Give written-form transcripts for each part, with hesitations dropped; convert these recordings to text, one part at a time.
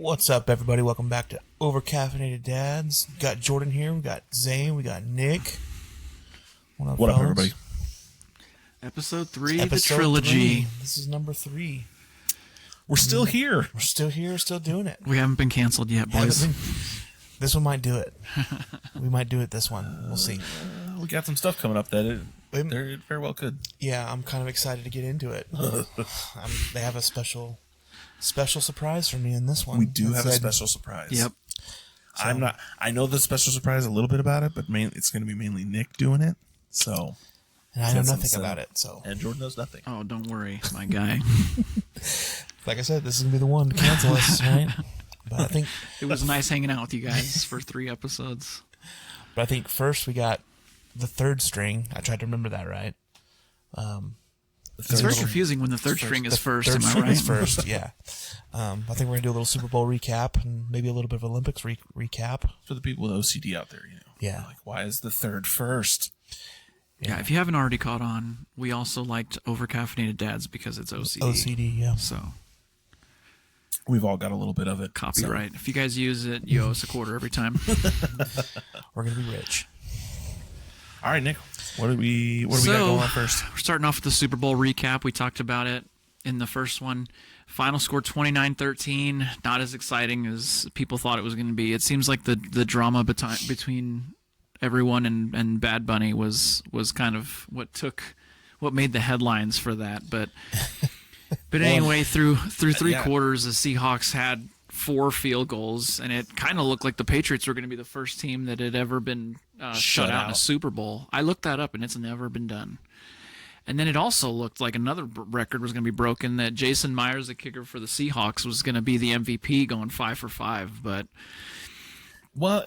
What's up, everybody? Welcome back to Over-Caffeinated Dads. Got Jordan here. We got Zane. We got Nick. What up, everybody? Episode 3, the trilogy. 3. This is number 3. We're still here. We're still here, still doing it. We haven't been canceled yet, boys. This one might do it. We might do it this one. We'll see. We got some stuff coming up that it very well could. Yeah, I'm kind of excited to get into it. They have a special surprise for me in this one. We do have a special surprise. Yep. So, I know the special surprise a little bit about it, but it's going to be mainly Nick doing it. So, and I know nothing about it. So, and Jordan knows nothing. Oh, don't worry, my guy. Like I said, this is going to be the one to cancel us, right? But I think it was nice hanging out with you guys for 3 episodes. But I think first we got the third string. I tried to remember that right. It's very confusing when the third string is first. Am I right? Is first, yeah. I think we're gonna do a little Super Bowl recap and maybe a little bit of Olympics recap for the people with OCD out there. Yeah. Like, why is the third first? Yeah. If you haven't already caught on, we also liked Over-Caffeinated Dads because it's OCD. OCD, yeah. So we've all got a little bit of it. Copyright. So. If you guys use it, you owe us a quarter every time. We're gonna be rich. All right, Nick. What do we got going on first? We're starting off with the Super Bowl recap. We talked about it in the first one. Final score 29-13. Not as exciting as people thought it was going to be. It seems like the drama between everyone and Bad Bunny was kind of what made the headlines for that. But anyway, through 3 quarters, the Seahawks had 4 field goals, and it kind of looked like the Patriots were going to be the first team that had ever been shut out in a Super Bowl. I looked that up, and it's never been done. And then it also looked like another record was going to be broken, that Jason Myers, the kicker for the Seahawks, was going to be the MVP going 5 for 5. But well,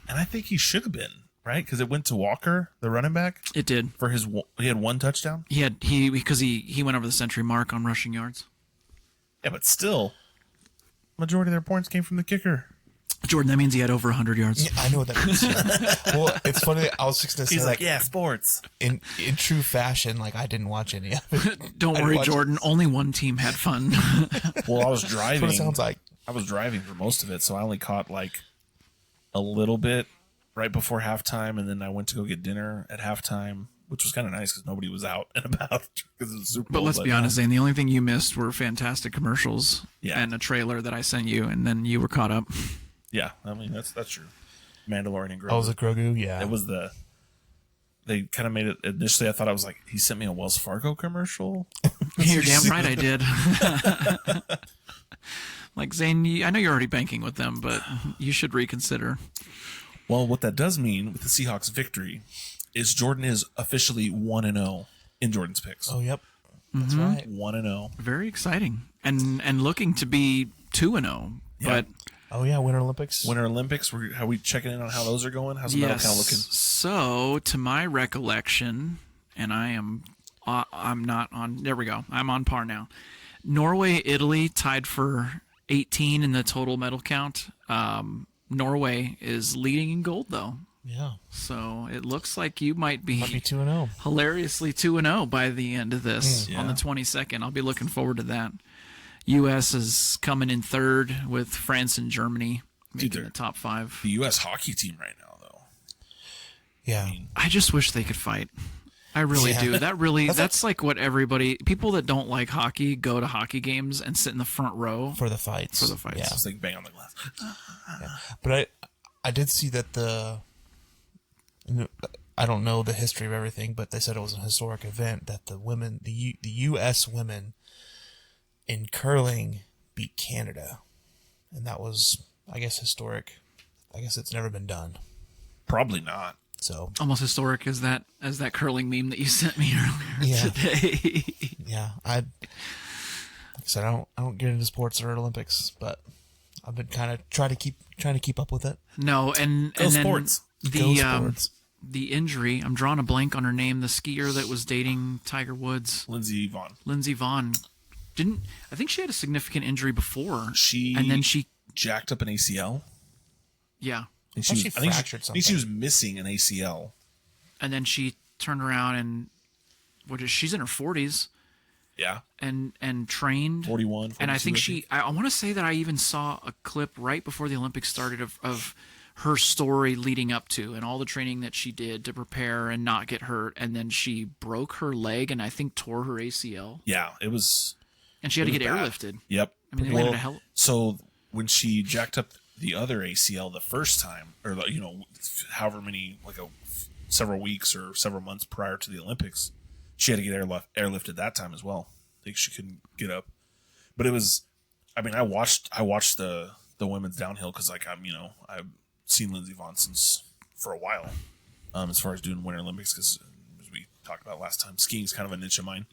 and I think he should have been, right? Because it went to Walker, the running back. It did. He had 1 touchdown. Because he went over the century mark on rushing yards. Yeah, but still, majority of their points came from the kicker. Jordan, that means he had over 100 yards. Yeah, I know what that means. Well, it's funny. I was just going to say, he's like, yeah, sports. In true fashion, like, I didn't watch any of it. Don't worry, Jordan. Only one team had fun. Well, I was driving. That's what it sounds like. I was driving for most of it, so I only caught like a little bit right before halftime, and then I went to go get dinner at halftime, which was kind of nice because nobody was out and about because of the Super Bowl. But let's be honest, Zane, the only thing you missed were fantastic commercials and a trailer that I sent you, and then you were caught up. Yeah, I mean, that's true. Mandalorian and Grogu. Oh, was it Grogu? Yeah. It was they kind of made it, initially I thought I was like, he sent me a Wells Fargo commercial. You're damn right I did. Like, Zane, I know you're already banking with them, but you should reconsider. Well, what that does mean with the Seahawks victory is Jordan is officially 1-0 in Jordan's picks. Oh, yep. That's right. 1-0. Very exciting. And looking to be 2-0. Yeah. But oh, yeah, Winter Olympics. How we checking in on how those are going? How's the medal count looking? So, to my recollection, and I'm not on, there we go. I'm on par now. Norway, Italy tied for 18 in the total medal count. Norway is leading in gold, though. Yeah. So it looks like you might be 2-0. Hilariously 2-0 by the end of this on the 22nd. I'll be looking forward to that. U.S. is coming in third with France and Germany making the top 5. The U.S. hockey team right now, though. Yeah. I just wish they could fight. I really do. That's like what people that don't like hockey go to hockey games and sit in the front row for the fights. Yeah. Just like bang on the glass. Yeah. But I did see that I don't know the history of everything, but they said it was an historic event that the U.S. women in curling beat Canada, and that was, I guess, historic. I guess it's never been done. Probably not. So almost historic as that curling meme that you sent me earlier today. Yeah, like I said, I don't get into sports or Olympics, but I've been kind of trying to keep up with it. No, and sports. The injury, I'm drawing a blank on her name, the skier that was dating Tiger Woods. Lindsey Vonn. I think she had a significant injury before. She jacked up an ACL. Yeah. And she fractured something. I think she was missing an ACL. And then she turned around and she's in her 40s, Yeah. and trained 41, and I 42, think I want to say that I even saw a clip right before the Olympics started of her story leading up to and all the training that she did to prepare and not get hurt, and then she broke her leg and I think tore her ACL. Yeah, it was. And she had to get bad. airlifted. Yep. I mean, they landed a hell. So when she jacked up the other ACL the first time, or however many, several weeks or several months prior to the Olympics, she had to get airlifted that time as well. I think she couldn't get up. But it was. I mean, I watched the women's downhill because I've seen Lindsey Vonn since for a while. As far as doing Winter Olympics, because as we talked about last time, skiing's kind of a niche of mine.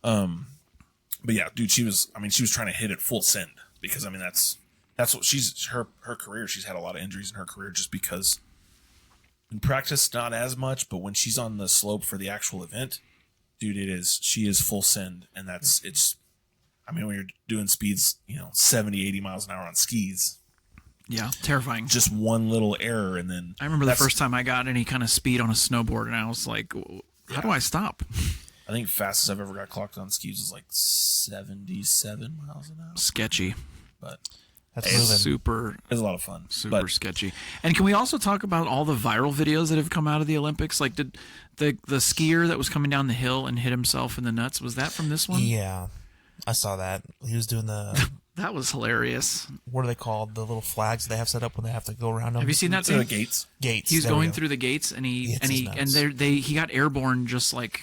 But yeah, dude, she was trying to hit it full send because that's what her career. She's had a lot of injuries in her career just because in practice, not as much, but when she's on the slope for the actual event, dude, she is full send. And when you're doing speeds, 70, 80 miles an hour on skis. Yeah. Terrifying. Just one little error. And then I remember the first time I got any kind of speed on a snowboard and I was like, how do I stop? I think fastest I've ever got clocked on skis was like 77 miles an hour. Sketchy. But That's It's moving. super, it was a lot of fun. super sketchy. And can we also talk about all the viral videos that have come out of the Olympics? Like, did the skier that was coming down the hill and hit himself in the nuts, was that from this one? Yeah, I saw that. He was doing the That was hilarious. what are they called? The little flags they have set up when they have to go around them. Have you seen that? To the Thing? gates. Gates. He was there we going go. through the gates and he It's he got airborne just like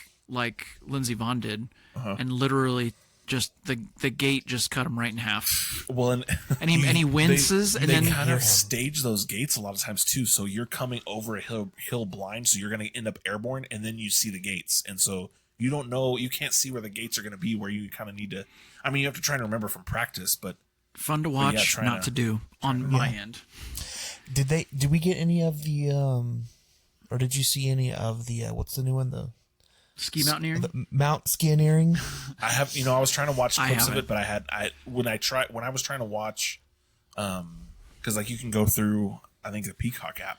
Lindsey Vonn did, and literally just the gate just cut him right in half. Well, and he winces, and they then kind of stage those gates a lot of times too. So you're coming over a hill blind, so you're going to end up airborne, and then you see the gates, and so you don't know, you can't see where the gates are going to be. Where you kind of need to. I mean, you have to try and remember from practice, but fun to watch, not to do on my end. Did we get any of the or did you see any of the what's the new one, the Ski mountaineering? the Mount Skianeering? I have, I was trying to watch clips of haven't. it, but when I was trying to watch, because like you can go through, I think the Peacock app,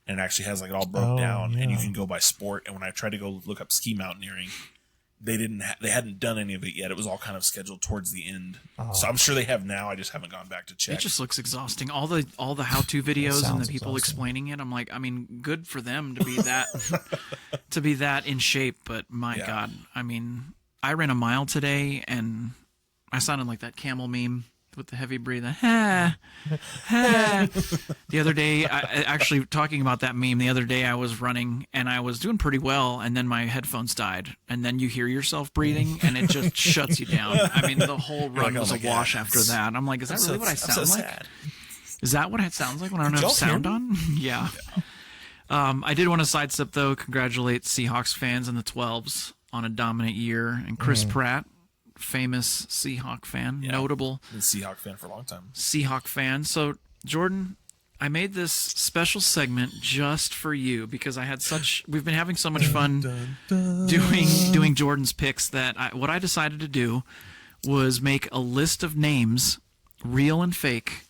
and it actually has like it all broke down, and you can go by sport. And when I tried to go look up ski mountaineering, they hadn't done any of it yet. It was all kind of scheduled towards the end, so I'm sure they have now. I just haven't gone back to check. It just looks exhausting. All the how-to videos and the sounds people exhausting. explaining it. I'm like, I mean, good for them to be that to be that in shape. But my God, I mean, I ran a mile today and I sounded like that camel meme with the heavy breathing. Ha, ha. The other day, actually talking about that meme, the other day I was running and I was doing pretty well, and then my headphones died, and then you hear yourself breathing and it just shuts you down. I mean, the whole run was a wash after that. I'm like, is that really what I sound like? Sad. Is that what it sounds like when I don't have sound on? Yeah. I did want to sidestep, though, congratulate Seahawks fans in the 12s on a dominant year, and Chris Pratt, famous Seahawk fan, notable Been a Seahawk fan for a long time. Seahawk fan. So, Jordan, I made this special segment just for you because we've been having so much fun doing Jordan's picks that what I decided to do was make a list of names, real and fake,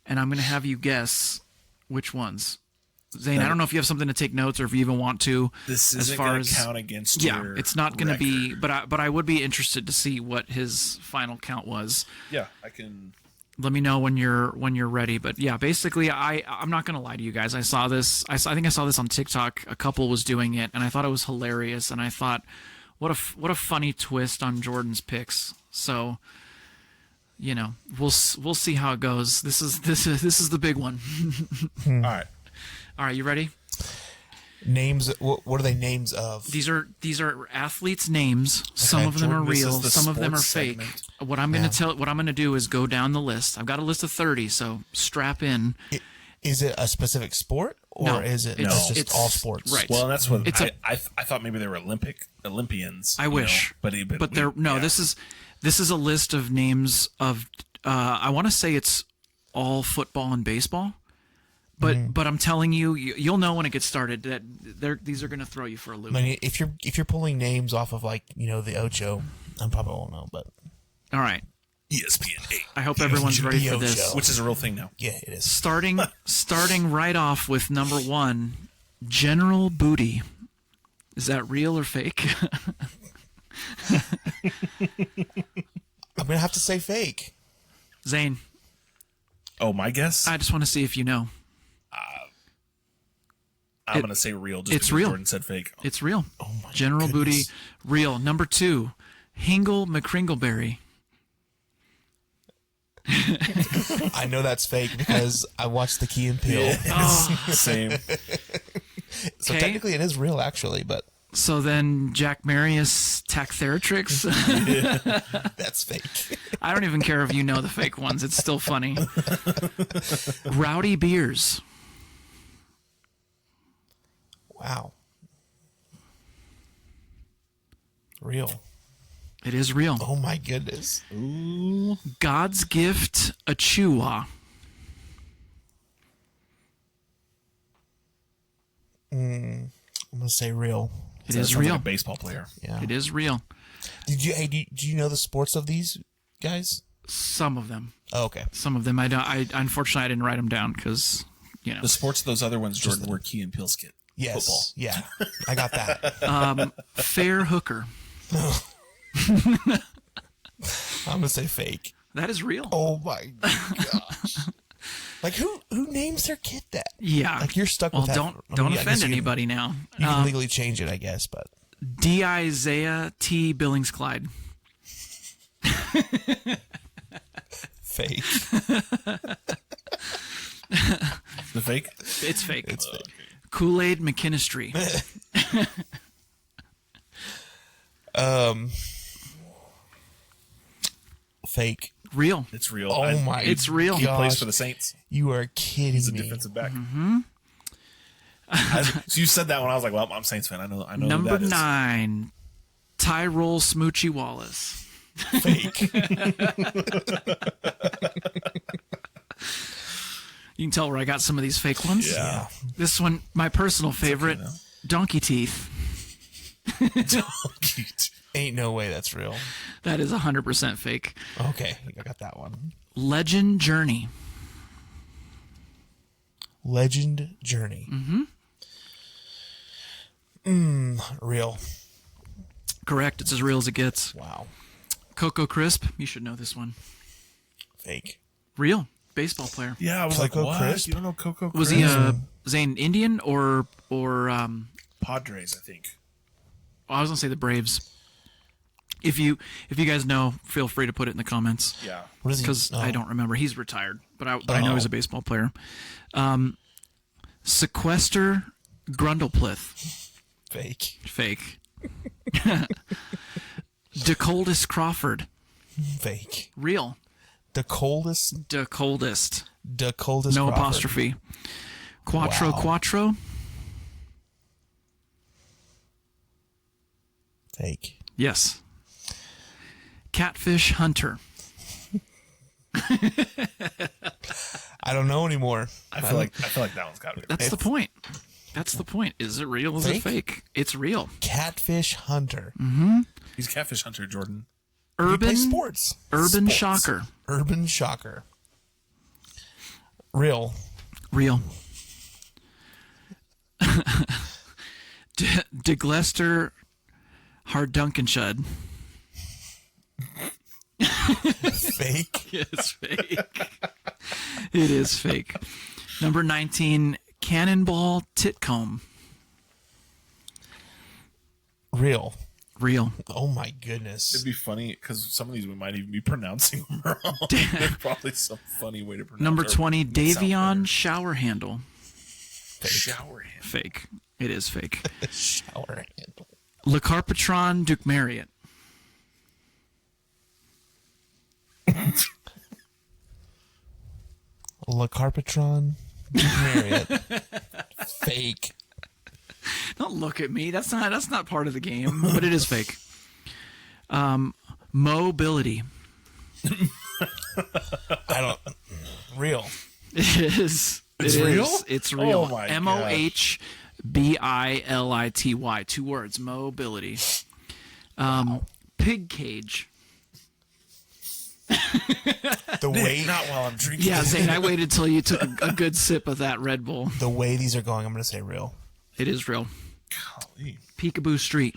and I'm going to have you guess which ones. Zane, I don't know if you have something to take notes or if you even want to. This as isn't far going as to count against yeah, your it's not going to be. record. But I would be interested to see what his final count was. Yeah, I can. Let me know when you're ready. But yeah, basically, I'm not going to lie to you guys. I saw this. I think I saw this on TikTok. A couple was doing it, and I thought it was hilarious. And I thought, what a funny twist on Jordan's picks. So, we'll see how it goes. This is the big one. All right, you ready? Names. What are they names of? These are athletes' names. Some of them Jordan, are this real. is the Some of them are sports fake. segment. What I'm going to do is go down the list. I've got a list of 30, so strap in. Is it a specific sport or No, is it it's- just it's- all sports? right. Well, that's what It's I thought maybe they were Olympians. I wish, but they're no. yeah. This is a list of names of. I want to say it's all football and baseball, but I'm telling you, you'll know when it gets started that these are going to throw you for a loop. I mean, if you're pulling names off of like the Ocho, I probably won't know, but All right. ESPN 8, I hope everyone's ready for this. Show. which is a real thing now. yeah, it is. Starting right off with number 1, General Booty. Is that real or fake? I'm gonna have to say fake. Zane, Oh, my guess? I just want to see if you know. I'm going to say real just it's because real. Jordan said fake. It's real. Oh my General goodness. Booty, real. Number 2, Hingle McCringleberry. I know that's fake because I watched the Key and Peele. Same. So Okay. technically it is real, actually, but So then Jack Marius Tactheratrix. that's fake. I don't even care if you know the fake ones. It's still funny. Rowdy Beers. Wow. Real. It is real. Oh my goodness. God's Gift a Chewa. I'm gonna say real. It That is sounds real. like a baseball player. Yeah. It is real. Do you know the sports of these guys? Some of them. Oh, okay. Some of them. I unfortunately I didn't write them down because The sports of those other ones, Jordan, were Key and Peele skit. Yes. Football. Yeah. I got that. Fair Hooker. I'm gonna say fake. That is real. Oh my gosh. Like who names their kid that? Yeah. Like you're stuck well, with that. don't I don't mean, I offend guess you can- anybody now. You can legally change it, I guess, but D. Isaiah T. Billings Clyde. fake. The fake? It's fake. It's fake. Kool-Aid McKinstry. Fake. Real. It's real. Oh my It's real. He plays gosh. for the Saints. You are kidding He's a me. defensive back. So you said that when I was like, well, I'm a Saints fan. I know Number who that is. 9, Tyrol Smoochie Wallace. Fake. You can tell where I got some of these fake ones. Yeah. This one, my personal favorite, Donkey Teeth. Ain't no way that's real. That is 100% fake. Okay, I got that one. Legend Journey. Legend Journey. Real. Correct. It's as real as it gets. Wow. Coco Crisp. You should know this one. Fake. Real. Baseball player. Yeah, I was Coco like, what? Crisp? You don't know Coco Crisp? Was he Zane Indian or Padres, I think. I was gonna say the Braves. If you guys know, feel free to put it in the comments. Yeah. What is he? Because Oh. I don't remember. He's retired, but I know he's a baseball player. Sequester Grundleplith. Fake. Fake. DeColdest Crawford. Fake. Real. The coldest. DeColdest. The coldest. No Crawford. apostrophe. Quattro Wow. Quattro. Fake. Yes. Catfish Hunter. I don't know anymore. I feel like that one's got to be. That's the point. That's the point. Is it real? Is it fake? It's real. Catfish Hunter. He's a catfish hunter, Jordan. He Urban plays sports. Urban Sports. Shocker. Urban Shocker. Real. Real. DeGlester Hardunkenshud. Fake. It's fake. It is fake. Number 19, Cannonball Titcomb. Real. Real. Oh my goodness. It'd be funny because some of these we might even be pronouncing them wrong. There's probably some funny way to pronounce. Number or 20, would sound Davion Shower Handle. better. Shower hand. Fake. It is fake. Shower handle. LeCarpetron Duke Marriott. La Carpetron. Marriott. Fake. Don't look at me. That's not part of the game, but it is fake. Mobility. I don't. Real. It is. It's It real? is. It's real. Oh my gosh. Mohbility. 2 words. Mobility. Pig cage. The way Not while I'm drinking. Yeah, Zane, I waited till you took a good sip of that Red Bull. the way these are going, I'm gonna say real. It is real. Golly. Peekaboo Street.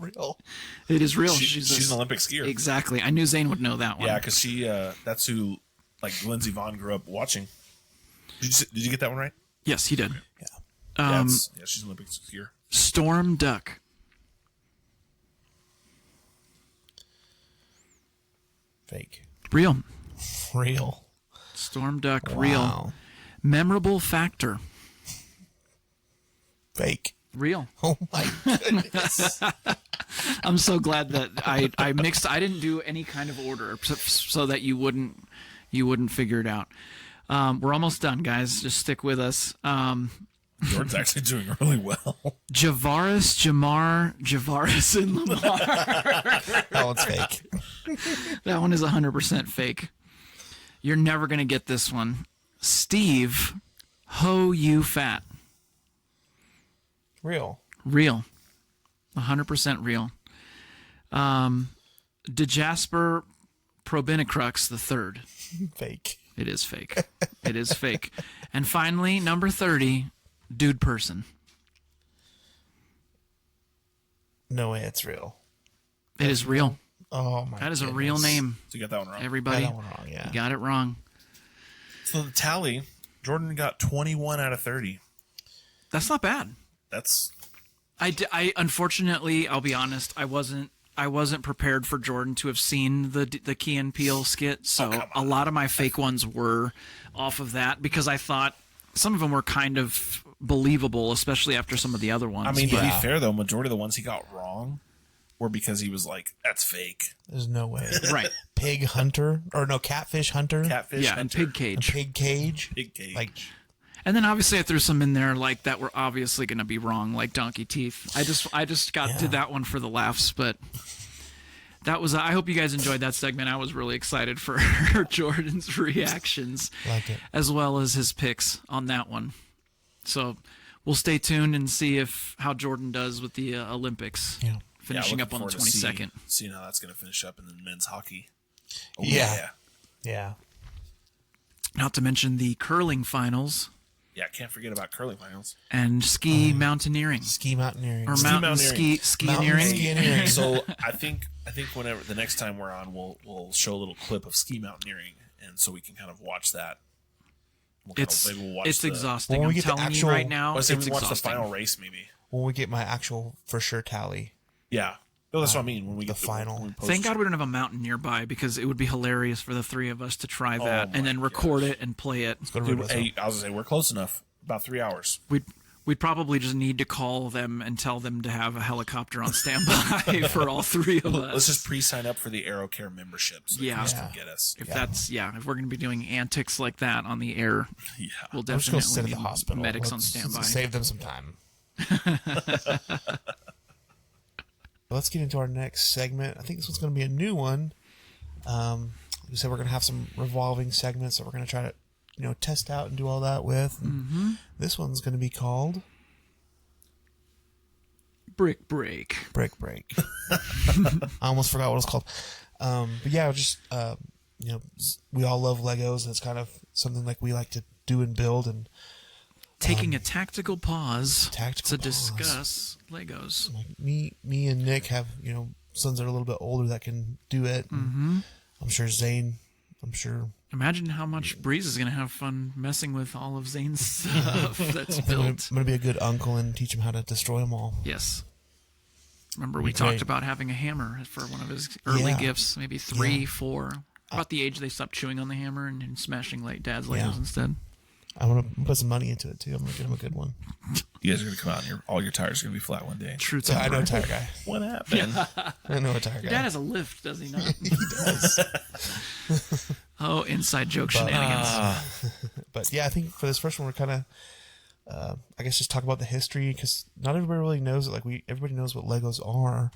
real. It is real. She's an Olympic skier. Exactly. I knew Zane would know that one. Yeah, because that's who, like, Lindsey Vonn grew up watching. Did you get that one right? Yes, he did. Yeah. She's an Olympic skier. Storm Duck. Fake. Real. Real. Storm Duck. Wow. Real. Memorable factor. Fake. Real. Oh my goodness. I'm so glad that I mixed. I didn't do any kind of order so that you wouldn't figure it out. We're almost done, guys. Just stick with us. Jordan's actually doing really well. Javaris, and Lamar. That one's fake. That one is 100% fake. You're never going to get this one. Steve, ho you fat. Real. Real. 100% real. DeJasper Probinicrux the third. Fake. It is fake. It is fake. And finally, number 30, dude person. No way it's real. It is real. Oh my That is a goodness. real name, So you got that one wrong. everybody. Got that one wrong, yeah. You got it wrong. So the tally, Jordan got 21 out of 30. That's not bad. That's I unfortunately, I'll be honest, I wasn't prepared for Jordan to have seen the Key and Peele skit, so a lot of my fake ones were off of that because I thought some of them were kind of believable, especially after some of the other ones. I mean, to but be fair though, majority of the ones he got wrong were because he was like, "That's fake." There's no way. right, Pig hunter or no catfish hunter. Catfish. yeah, and hunter. pig cage. Pig cage. Pig cage. Like And then obviously I threw some in there like that were obviously going to be wrong, like donkey teeth. I just got to that one for the laughs, but that was. I hope you guys enjoyed that segment. I was really excited for Jordan's reactions, Like it. as well as his picks on that one. So we'll stay tuned and see how Jordan does with the Olympics. Yeah. Finishing looking up on the forward to 22nd. Seeing how that's going to finish up in the men's hockey. Oh, Yeah. Yeah. Not to mention the curling finals Yeah, can't forget about curling finals. and ski mountaineering. Ski mountaineering. Or Ski mountain mountaineering. skiing. skiing. So I think whenever the next time we're on, we'll show a little clip of ski mountaineering, and so we can kind of watch that. Maybe we'll watch It's exhausting. When we I'm get the telling actual- you right now, Let's it's say we watch exhausting. the final race, maybe. When we get my actual for sure tally. Yeah. No, that's what I mean. When we the get final. when we post Thank God we don't have a mountain nearby because it would be hilarious for the three of us to try that and then record it and play it. Go to Dude, Red hey, I was gonna say we're close enough. About 3 hours. We'd probably just need to call them and tell them to have a helicopter on standby for all three of us. Let's just pre-sign up for the AeroCare membership so Yeah. they can get us. If we're going to be doing antics like that on the air, Yeah. we'll I'm just going to definitely sit at need the hospital. medics on Let's standby. Save them some time. Let's get into our next segment. I think this one's going to be a new one. We said we're going to have some revolving segments that we're going to try to, test out and do all that with. This one's going to be called Brick Break. Brick Break. I almost forgot what it's called. But yeah, just we all love Legos, and it's kind of something like we like to do and build, and Taking a tactical pause Tactical to pause. discuss Legos. like me and Nick have sons that are a little bit older that can do it. I'm sure Zane. I'm sure Imagine how much Breeze is going to have fun messing with all of Zane's stuff that's I'm built. going to be a good uncle and teach him how to destroy them all. Yes. Remember, we Be talked great. about having a hammer for one of his early Yeah. gifts, maybe 3, 4. About the age they stopped chewing on the hammer and smashing Dad's Legos Yeah. instead. I'm going to put some money into it too. I'm going to get him a good one. You guys are gonna come out and all your tires are gonna be flat one day. True So I know a temper. tire guy. What happened? I know a tire guy. Your dad has a lift, does he not? He does. Oh, inside joke shenanigans. But yeah, I think for this first one, we're kind of, I guess, just talk about the history, because not everybody really knows it. Like everybody knows what Legos are,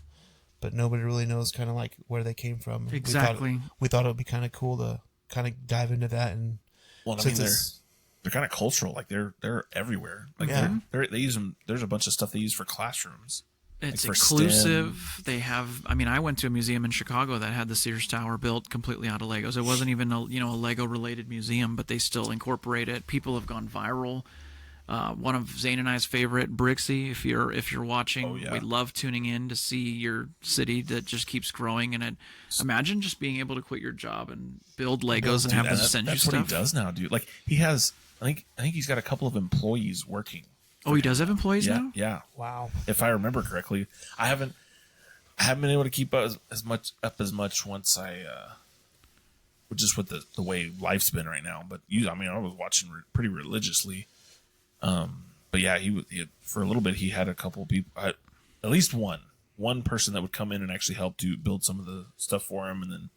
but nobody really knows kind of like where they came from. Exactly. We thought it would be kind of cool to kind of dive into that, and Well, I since mean, it's- they're kind of cultural. Like they're everywhere. Like Yeah. they use them. There's a bunch of stuff they use for classrooms. It's for inclusive. They have. I mean, I went to a museum in Chicago that had the Sears Tower built completely out of Legos. It wasn't even a Lego related museum, but they still incorporate it. People have gone viral One of Zane and I's favorite, Brixie. If you're watching, Oh, yeah. we love tuning in to see your city that just keeps growing. And imagine just being able to quit your job and build Legos and have them send you That's stuff. what he does now, dude. Like he has, I think he's got a couple of employees working. Oh, he does have employees Yeah, now? yeah. Wow. If I remember correctly, I haven't been able to keep up as much once I, just with the way life's been right now. But I was watching pretty religiously. But yeah, he for a little bit he had a couple of people, at least one person that would come in and actually help to build some of the stuff for him, and then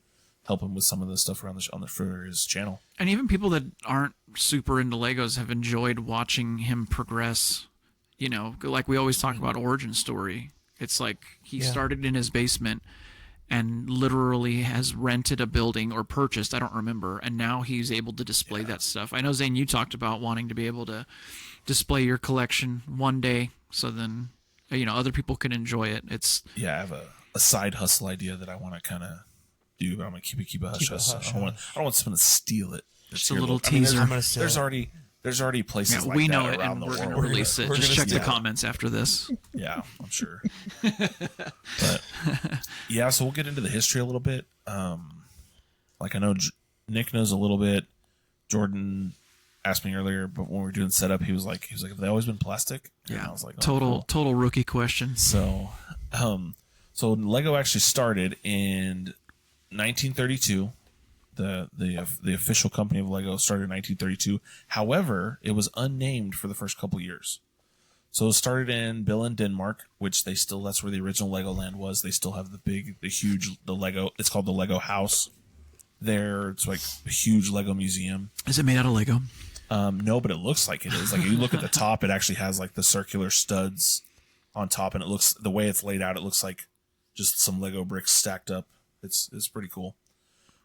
help him with some of the stuff around for his channel. And even people that aren't super into Legos have enjoyed watching him progress. You know, like we always talk about origin story. It's like he started in his basement and literally has rented a building or purchased, I don't remember, and now he's able to display that stuff. I know, Zane, you talked about wanting to be able to display your collection one day so then, other people can enjoy it. I have a side hustle idea that I want to kind of do, but I'm gonna keep a hush hush. I don't want someone to steal it. Just a little teaser. There's already places like we that know it, around and the we're going world. to release it. Just check the comments after this. Yeah, I'm sure. But yeah, so we'll get into the history a little bit. Like I know Nick knows a little bit. Jordan asked me earlier, but when we were doing setup, he was like, have they always been plastic? And I was like, oh, total rookie question. So, so Lego actually started in 1932. The official company of Lego started in 1932. However, it was unnamed for the first couple years. So it started in Billund, Denmark, which that's where the original Legoland was. They still have the huge Lego. It's called the Lego House. There, it's like a huge Lego museum. Is it made out of Lego? No, but it looks like it is. Like you look at the top, it actually has like the circular studs on top, and the way it's laid out, it looks like just some Lego bricks stacked up. It's pretty cool.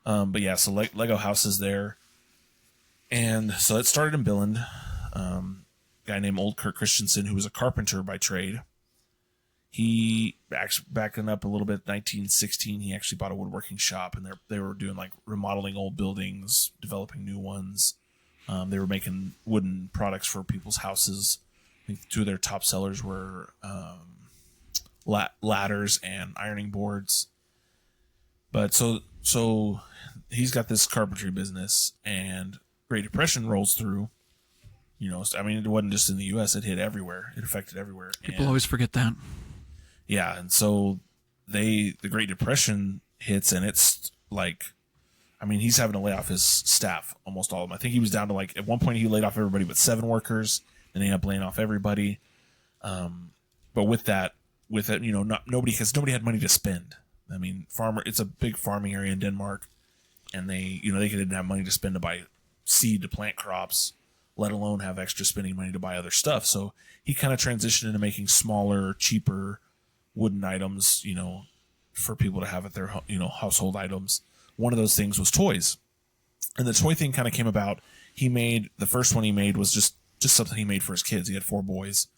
But yeah, so Lego House is there, and so it started in Billund. Guy named Old Kirk Christensen, who was a carpenter by trade. He backing up a little bit. 1916, he actually bought a woodworking shop, and they were doing like remodeling old buildings, developing new ones. They were making wooden products for people's houses. I think two of their top sellers were ladders and ironing boards. But so he's got this carpentry business, and Great Depression rolls through. It wasn't just in the U.S. It hit everywhere. It affected everywhere. People always forget that. Yeah, and so the Great Depression hits, and it's like, he's having to lay off his staff, almost all of them. I think he was down to at one point he laid off everybody but 7 workers, and he ended up laying off everybody. But with that, nobody had money to spend. It's a big farming area in Denmark, and they didn't have money to spend to buy seed to plant crops, let alone have extra spending money to buy other stuff. So he kind of transitioned into making smaller, cheaper wooden items, for people to have at their, household items. One of those things was toys. And the toy thing kind of came about. The first one he made was just something he made for his kids. He had 4 boys,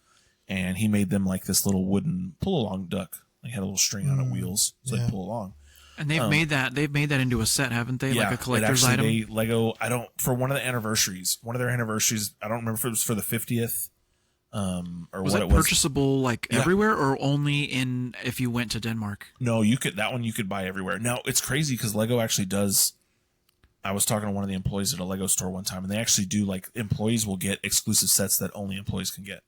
and he made them like this little wooden pull-along duck. He had a little string on it, wheels, so they pull along. And they've made that into a set, haven't they? Like a collector's item. Lego. For one of their anniversaries, I don't remember if it was for the 50th, or was what it it was. Purchasable everywhere, or only if you went to Denmark? No, you could buy everywhere. Now it's crazy because Lego actually does. I was talking to one of the employees at a Lego store one time, and they actually do employees will get exclusive sets that only employees can get.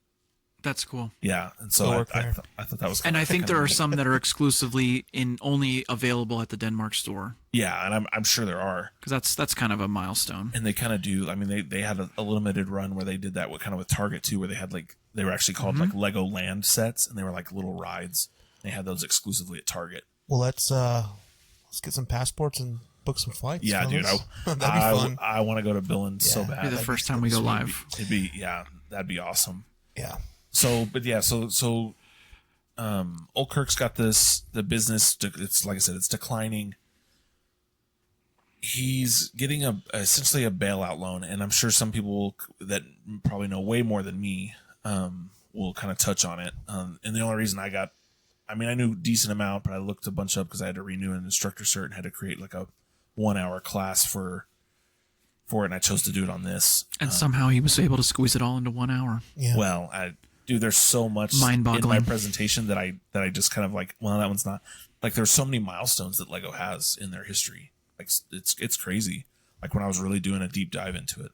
That's cool. Yeah, and so I thought that was. And I think there are some that are exclusively only available at the Denmark store. Yeah, and I'm sure there are, because that's kind of a milestone. And they kind of do. They had a limited run where they did that with Target too, where they had they were actually called Lego Land sets, and they were like little rides. They had those exclusively at Target. Well, let's get some passports and book some flights. Yeah, dude, that'd be fun. I want to go to Billund so bad. It'd be the first time we go live. That'd be awesome. Yeah. So Old Kirk's got the business. It's like I said, it's declining. He's getting essentially a bailout loan, and I'm sure some people that probably know way more than me will kind of touch on it. And the only reason I knew a decent amount, but I looked a bunch up because I had to renew an instructor cert and had to create like a 1-hour class for for it, and I chose to do it on this. And somehow he was able to squeeze it all into 1 hour. Yeah. Well, dude, there's so much in Mind-boggling. my presentation that I just kind of like, well, that one's not. Like, there's so many milestones that Lego has in their history. Like, it's crazy. Like, when I was really doing a deep dive into it.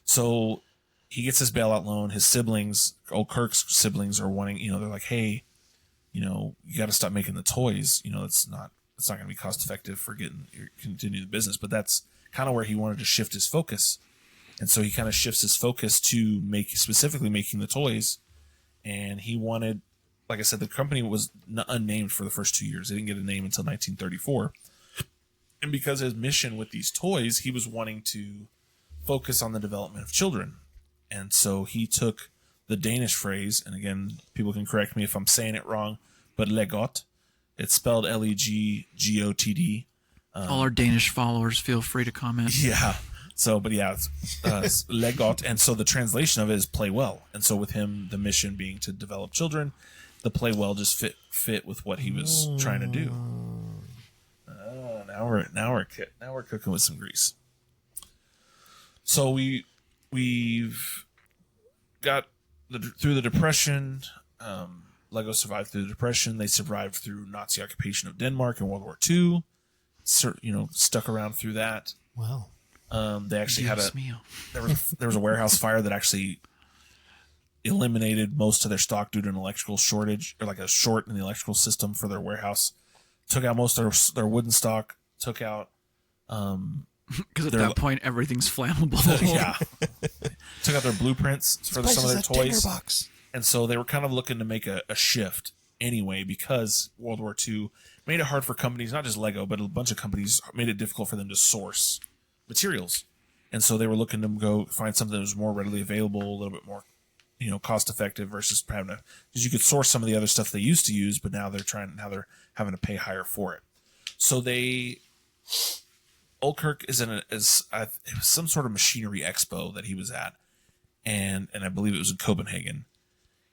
So he gets his bailout loan. His siblings, old Kirk's siblings, are wanting, they're like, hey, you got to stop making the toys. It's not going to be cost effective for continue the business. But that's kind of where he wanted to shift his focus. And so he kind of shifts his focus to specifically making the toys. And he wanted, like I said, the company was unnamed for the first 2 years. They didn't get a name until 1934. And because his mission with these toys, he was wanting to focus on the development of children. And so he took the Danish phrase, and again, people can correct me if I'm saying it wrong, but legot. It's spelled Legotd. All our Danish followers, feel free to comment. Yeah. So, but yeah, it's legot. And so the translation of it is play well. And so with him, the mission being to develop children, the play well just fit with what he was trying to do. Now we're cooking with some grease. So we've got through the Depression. Lego survived through the Depression. They survived through Nazi occupation of Denmark in World War II. Stuck around through that. Wow. They actually had Dios mío. there was a warehouse fire that actually eliminated most of their stock due to an electrical shortage, or like a short in the electrical system for their warehouse. Took out most of their wooden stock. Took out Because at that point, everything's flammable. yeah. Took out their blueprints for some of their toys. Box. And so they were kind of looking to make a shift anyway, because World War II made it hard for companies, not just Lego, but a bunch of companies made it difficult for them to source materials. And so they were looking to go find something that was more readily available, a little bit more, cost effective versus having to, because you could source some of the other stuff they used to use, but now they're having to pay higher for it. So Olkirk is it was some sort of machinery expo that he was at, and I believe it was in Copenhagen.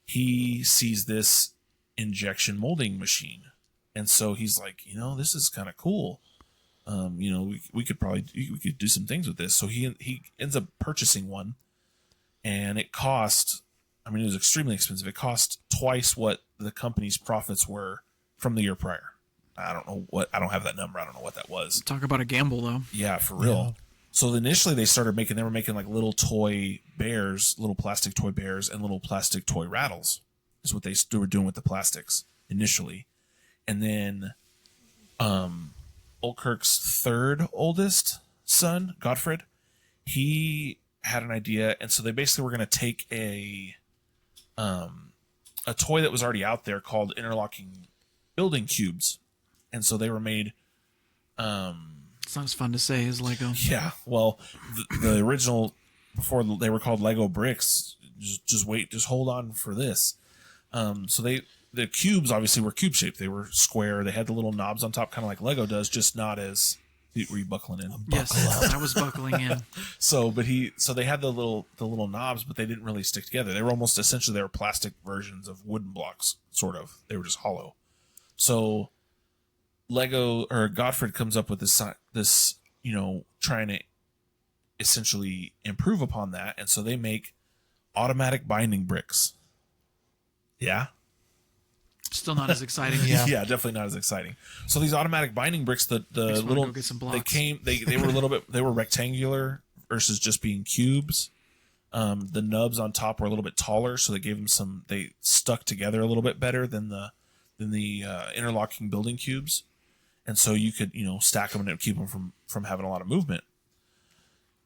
He sees this injection molding machine, and so he's like, this is kind of cool. We could do some things with this. So he ends up purchasing one, and it cost. It was extremely expensive. It cost twice what the company's profits were from the year prior. I don't have that number. I don't know what that was. Talk about a gamble, though. Yeah, for real. Yeah. So initially they were making like little toy bears, little plastic toy bears, and little plastic toy rattles is what they were doing with the plastics initially. And then Olkirk's third oldest son, Godfred, he had an idea. And so they basically were going to take a toy that was already out there called interlocking building cubes. And so they were made. It's not as fun to say as Lego. Yeah, well, the original, before they were called Lego bricks. Just hold on for this. So the cubes obviously were cube shaped. They were square. They had the little knobs on top, kind of like Lego does, just not as. Were you buckling in? Yes, I was buckling in. So they had the little knobs, but they didn't really stick together. They were almost essentially they were plastic versions of wooden blocks, sort of. They were just hollow. So Godfred comes up with this, trying to essentially improve upon that. And so they make automatic binding bricks. Yeah. Still not as exciting. Yeah, definitely not as exciting. So these automatic binding bricks, the little, go get some blocks. they were a little bit, they were rectangular versus just being cubes. The nubs on top were a little bit taller, so they stuck together a little bit better than the interlocking building cubes. And so you could, stack them and it would keep them from having a lot of movement.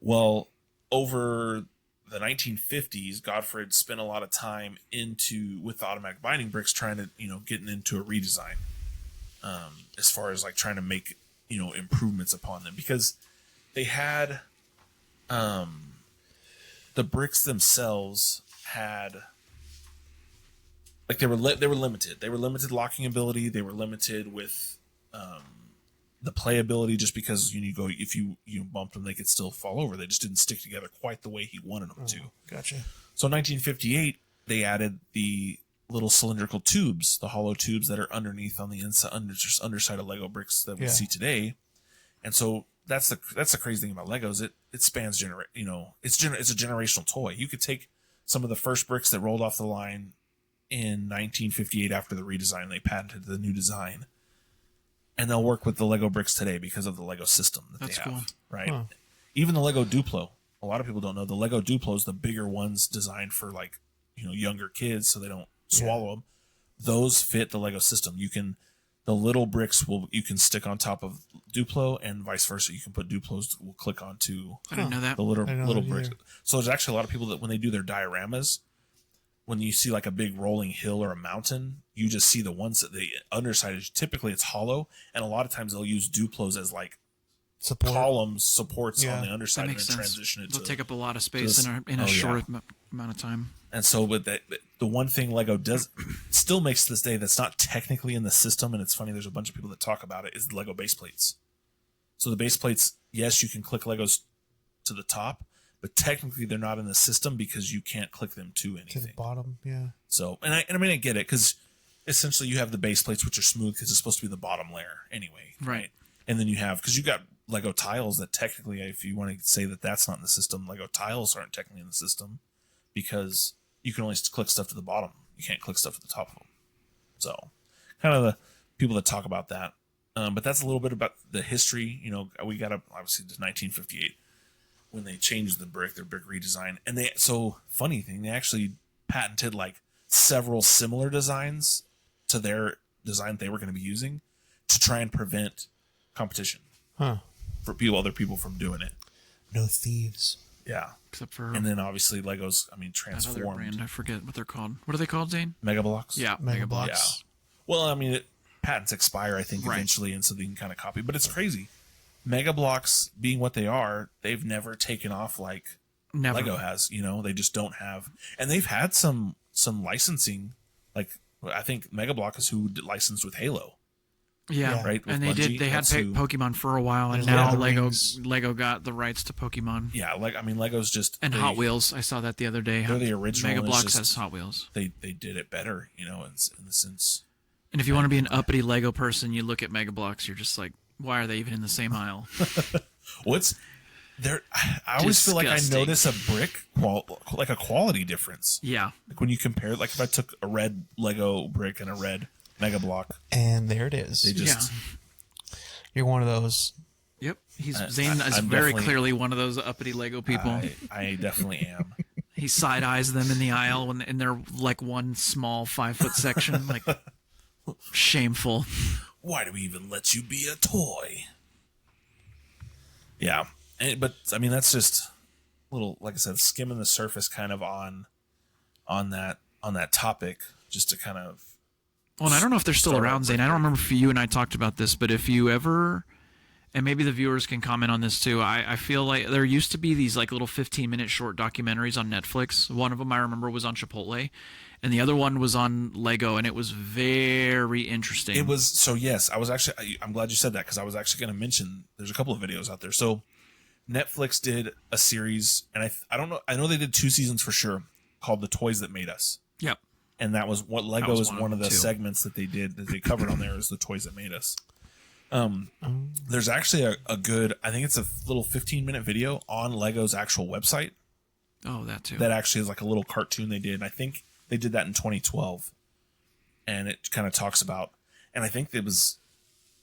Well, over the 1950s, Godfred spent a lot of time with the automatic binding bricks, trying to, getting into a redesign, as far as like trying to make, improvements upon them, because they had, the bricks themselves had, like they were limited. They were limited locking ability. They were limited with, the playability, just because if you bumped them, they could still fall over. They just didn't stick together quite the way he wanted them to. Gotcha. So in 1958, they added the little cylindrical tubes, the hollow tubes that are underneath on the underside of Lego bricks that we see today. And so that's the crazy thing about Legos. It spans it's a generational toy. You could take some of the first bricks that rolled off the line in 1958 after the redesign. They patented the new design, and they'll work with the Lego bricks today because of the Lego system that That's they have. cool. Right. Huh. Even the Lego Duplo. A lot of people don't know the Lego Duplos, the bigger ones designed for like younger kids so they don't swallow them. Those fit the Lego system. The little bricks you can stick on top of Duplo, and vice versa. You can put Duplos will click onto I didn't know that. the little I know little that bricks. either. So there's actually a lot of people that when they do their dioramas, when you see like a big rolling hill or a mountain, you just see the ones that the underside is typically it's hollow, and a lot of times they'll use Duplos as like Support. columns supports Yeah. on the That underside and makes then sense. transition it They'll to take up a lot of space this- in a oh, yeah. short amount of time. And so, with that, the one thing Lego does still makes to this day that's not technically in the system, and it's funny, there's a bunch of people that talk about it, is the Lego base plates. So the base plates, yes, you can click Legos to the top, but technically they're not in the system because you can't click them to To anything. the bottom, yeah. So, and I mean, I get it because essentially you have the base plates, which are smooth because it's supposed to be the bottom layer anyway, Right. And then you have because you got Lego tiles that technically, if you want to say that that's not in the system, Lego tiles aren't technically in the system because you can only click stuff to the bottom. You can't click stuff at the top of them. So, kind of the people that talk about that. But that's a little bit about the history. We got up obviously to 1958 when they changed their brick redesign, and funny thing, they actually patented like several similar designs to their design they were going to be using to try and prevent competition Huh. for other people from doing it. No thieves. Yeah. Except for And then obviously Legos, that other transformed brand. I forget what they're called. What are they called, Zane? Mega Bloks. Yeah, Mega Mega Bloks. Bloks. Well, I mean, patents expire, I think, Right. eventually, and so they can kind of copy. But it's crazy. Mega Bloks, being what they are, they've never taken off like Never. Lego has. They just don't have, and they've had some licensing. Like I think Mega Block is who licensed with Halo. Yeah, Right, with and they Bungie, did. They had that's who- Pokemon for a while, and Yeah, now the Lego rings. got the rights to Pokemon Yeah, Lego's just and they- Hot Wheels. I saw that the other day. They're the original, Mega and it's Bloks just- has Hot Wheels. They did it better, in the sense. And if you want to be an uppity Lego person, you look at Mega Bloks. You're just like, why are they even in the same aisle? What's there? I always feel like I Disgusting. notice a brick like a quality difference. Yeah, Like when you compare, like if I took a red Lego brick and a red Mega Block, And there it is. they just You're one of those. yep. I- Zane is I'm very definitely- clearly one of those uppity Lego people. I definitely am. He side eyes them in the aisle when in their like one small 5-foot section. Like shameful. Why do we even let you be a toy? Yeah, but I mean that's just a little, like I said, skimming the surface, kind of on that topic, just to kind of. Well, and I don't know if they're still Start around, out Zane. I don't remember if you and I talked about this, but if you ever, and maybe the viewers can comment on this too, I feel like there used to be these like little 15-minute short documentaries on Netflix. One of them I remember was on Chipotle, and the other one was on Lego, and it was very interesting. It was so yes. I was actually. I'm glad you said that because I was actually going to mention. There's a couple of videos out there. So Netflix did a series, and I don't know. I know they did 2 seasons for sure, called "The Toys That Made Us." Yep. And that was what Lego was is one of one of the them, too. segments that they did that they covered on there is the toys that made us. There's actually a good, I think it's a little 15-minute video on Lego's actual website Oh, that too. that actually is like a little cartoon they did. And I think they did that in 2012, and it kind of talks about, and I think it was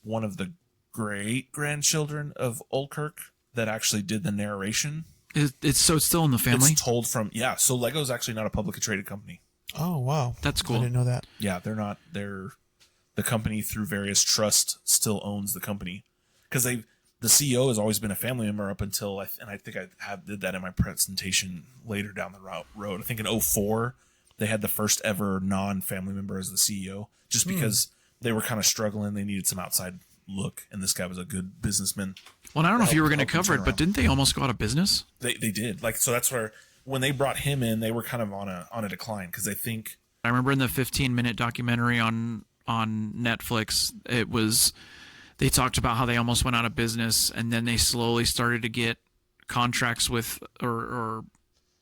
one of the great grandchildren of Olkirk that actually did the narration. It's still in the family. It's told from So Lego's actually not a publicly traded company. Oh, wow. That's cool. I didn't know that. Yeah, they're not. The company through various trusts still owns the company because the CEO has always been a family member up until I think I did that in my presentation later down the road. I think in 2004 they had the first ever non-family member as the CEO just because they were kind of struggling. They needed some outside look, and this guy was a good businessman. Well, I don't know if you were going to help them cover it, turn but around. didn't they almost go out of business? They did so that's where when they brought him in, they were kind of on a decline because I think. I remember in the 15-minute documentary on Netflix, they talked about how they almost went out of business, and then they slowly started to get contracts with or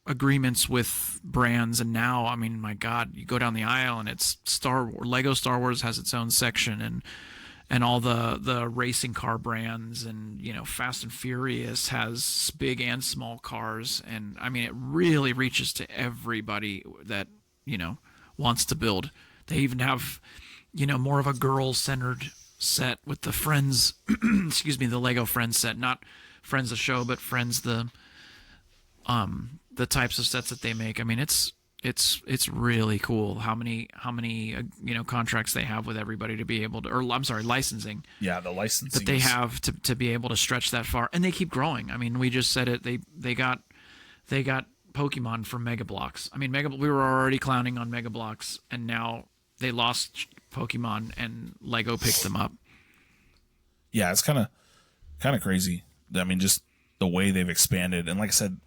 agreements with brands, and now, I mean, my God, you go down the aisle and it's Lego Star Wars has its own section, and and all the racing car brands, and Fast and Furious has big and small cars, and I mean it really reaches to everybody that wants to build. They even have more of a girl centered set with the Friends excuse me, the Lego Friends set, not Friends the show, but Friends the types of sets that they make. I mean it's really cool how many contracts they have with everybody to be able to, or I'm sorry, licensing. Yeah, the licensing that they have to be able to stretch that far, and they keep growing. I mean, we just said it. They got Pokemon from Mega Bloks. I mean, we were already clowning on Mega Bloks, and now they lost Pokemon, and Lego picked them up. Yeah, it's kind of crazy. I mean, just the way they've expanded, and like I said,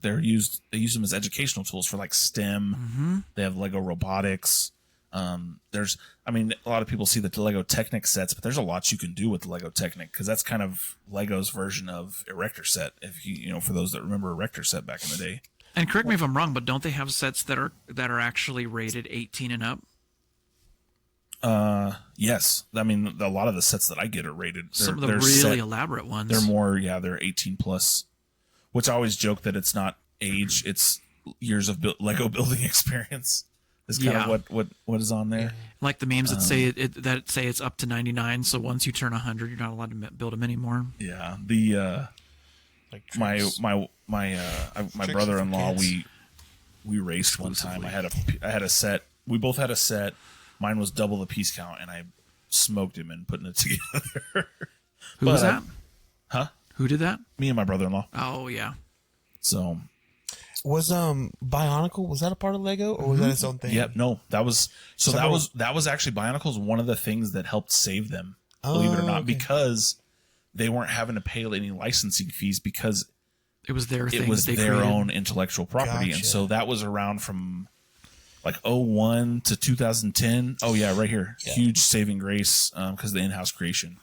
they use them as educational tools for like STEM. Mm-hmm. They have Lego robotics. A lot of people see the Lego Technic sets, but there's a lot you can do with the Lego Technic, because that's kind of Lego's version of Erector Set. If for those that remember Erector Set back in the day. And correct me if I'm wrong, but don't they have sets that are actually rated 18 and up? Yes. I mean, a lot of the sets that I get are rated. Some of the really elaborate ones. They're more, they're 18 plus. Which I always joke that it's not age, it's years of Lego building experience. Is kind of what is on there. Like the memes that say it's up to 99. So once you turn 100, you're not allowed to build them anymore. Yeah. The my brother-in-law, we raced one time. I had a set. We both had a set. Mine was double the piece count, and I smoked him in putting it together. Who was that? Huh? Who did that? Me and my brother-in-law. Oh yeah. So was Bionicle, was that a part of Lego, or was that its own thing? Yep. No, that was actually Bionicle's one of the things that helped save them. Believe it or not, because they weren't having to pay any licensing fees, because it was their thing. It was their their own intellectual property. Gotcha. And so that was around from like 01 to 2010. Oh yeah, right here. Yeah. Huge saving grace because of the in-house creation.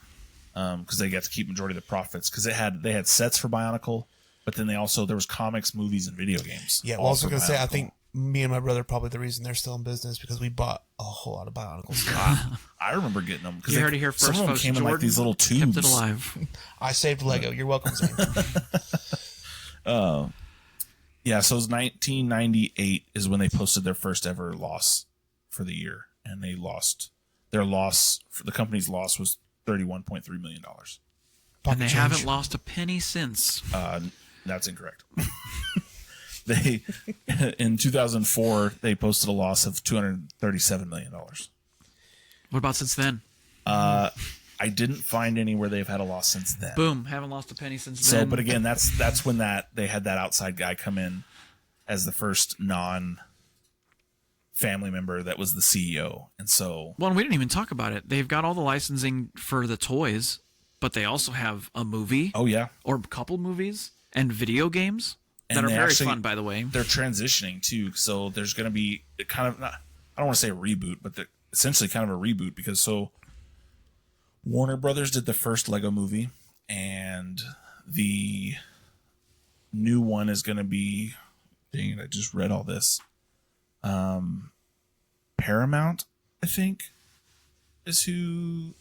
Because they got to keep majority of the profits, because they had sets for Bionicle, but then there was comics, movies, and video games. Yeah, well, I was going to say, I think me and my brother are probably the reason they're still in business, because we bought a whole lot of Bionicles. I remember getting them. You heard it here first, some of them folks. came in like these little tubes. Kept it alive. I saved Lego. You're welcome, Zane. Yeah, so it was 1998 is when they posted their first ever loss for the year, and they lost. Their loss, the company's loss, was $31.3 million. And they haven't lost a penny since. That's incorrect. They in 2004 they posted a loss of $237 million. What about since then? I didn't find anywhere they've had a loss since then. Boom, haven't lost a penny since then. So, but again, that's when they had that outside guy come in as the first non-family member that was the CEO, and so. Well, and we didn't even talk about it. They've got all the licensing for the toys, but they also have a movie. Oh yeah, or a couple movies and video games that are very fun, by the way. They're transitioning too, so there's going to be kind of I don't want to say a reboot, but essentially kind of a reboot, because Warner Brothers did the first Lego movie, and the new one is going to be. Dang it! I just read all this. Paramount, I think, is who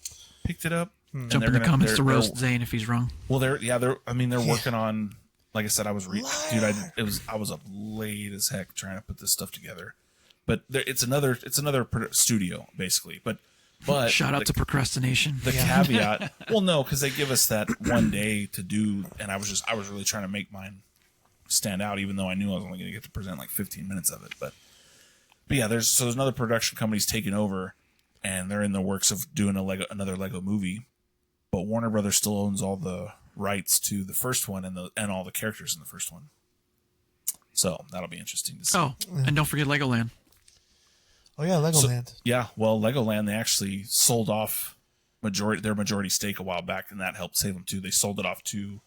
picked it up. Jump in the comments to roast Zane if he's wrong. Well, they're working on. Like I said, I was I was up late as heck trying to put this stuff together, but it's another studio basically. But shout out to procrastination. The caveat, well, no, because they give us that one day to do, and I was really trying to make mine stand out, even though I knew I was only going to get to present like 15 minutes of it. But yeah, there's another production company's taking over, and they're in the works of doing another Lego movie, but Warner Brothers still owns all the rights to the first one and all the characters in the first one. So that'll be interesting to see. Oh, and don't forget Legoland. Oh yeah, Legoland. Yeah, well, Legoland, they actually sold off their majority stake a while back, and that helped save them too. They sold it off to